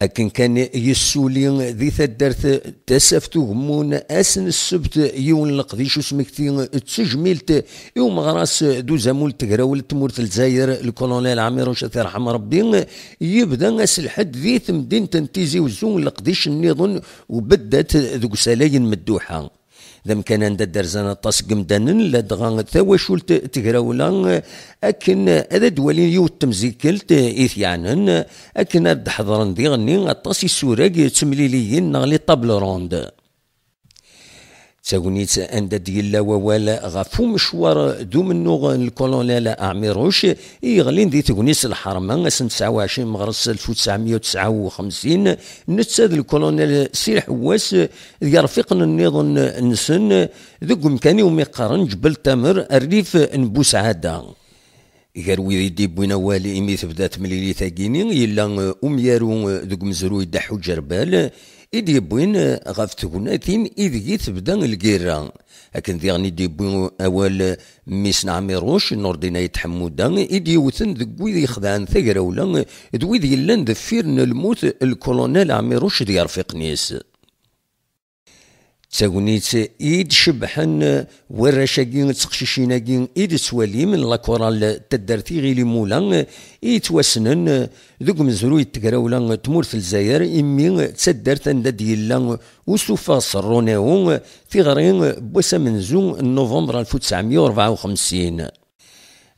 أكن كان يسولي ذي تدرت تسفتو غمون أسن السبت يون لقديش سمكتين تسجميلت يوم غراس دو زامول تقراول تمورت الجزائر الكولونيل عامر وشتي رحمه ربي يبدا الحد ذي مدينة تنتيزي وزون لقديش النظن وبدات ذوك سلاين مدوحه ذم كان عند الدرزانة طاس قمدانن لدغا ثواشولت تقراولا أكن هذا دوالين يو التمزيكلت إثيانن أكن هاد حضرن دي غني طاس السوراق تمليليين نغلي طابل روند تاغونيت عند ديلا ووالا غافو مشوار دو منو الكولونيل أعميروش يغلين دي تاغونيت الحرمة سنة 29 مغرس 1959 نتساد الكولونيل سير حواس يرفقنا النظام نسن ذوك مكاني وميقارن جبل تامر الريف نبوس عاده غير يدي بوينا والي إمي تبدات مليلي ثاقيني يلا أميارو ذوك مزروي دحو جربال إدي بوين غاف تكوناتين إذ تبدا الكيرا لكن ذي دي بوين أول ميسنا عميروش نوردينا يتحمودا إدي يوثن ذوي ذي خدعان ثقراولا ذوي ذي لان ذفيرن الموت الكولونيل عميروش ذي رفيقنيس تاغونيت إيد شبحن وراشاكين تقشيشيناكين إيد توالي من لاكورال تدارتي غيلي مولا إيد تواسنن ذوك مزروي تقراولا تمورت الجزائر إمي تسدرت عند ديلا وسوفا صروناو في غرين بوسا منزو نوفمبر 1954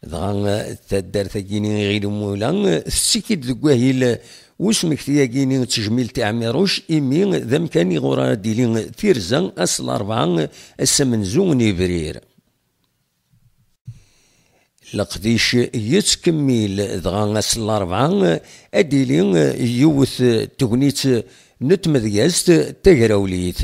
دغا تدارتاكيني غيلي مولا السيكيد ذوك واهيل وسمك ثياكيني تجميل تعميروش إمي ذم كان غورا ديلين تيرزا أصل 4 السمنزون إبرير لقديش يتكمل دغا أصل 4 أديلين يوث تغنيت نتمذيازت تقراوليت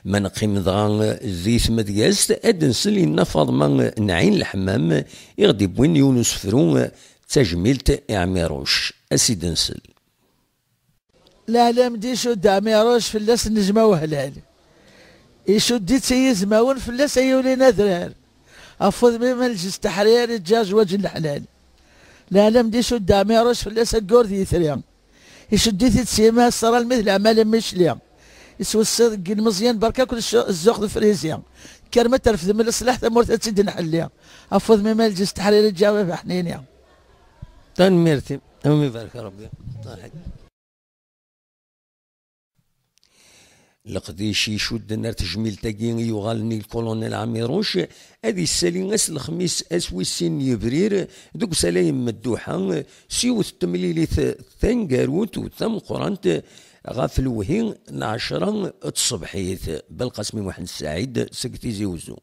من قيم دغا زيت مذيازت أدنسل إنفاض من نعين الحمام يغدي بوين يونس فرون تجميل تعميروش أسيدنسل لا لا مدي شد عميروش فلاس النجمة وهلال يشد تسيز ماون فلاس أيولينا ذرار أفضل من مجلس تحرير الجاج وجه الحلال لا لا مدي شد عميروش فلاس الجور ذي ثريان يشد تسيما صار المثل عمال مشليا يسوي الصدق المزيان بركا كل الزوق الفريزيان كرمة ترفض من الصلاح تمورت تسد نحليا أفضل من مجلس تحرير الجاج حنينيا تنميرتي أمي بارك ربي لقديش يشد نار تجميل تاكين يغالني الكولونيل عميروش هذه السالين اس الخميس اسويسين يبرير دوك سلايم مدوحه سيوث تمليليث ثنقاروت وثم قرانت غاف الوهين 10 الصبحيت بالقاسمي محمد السعيد سكتي زيوزو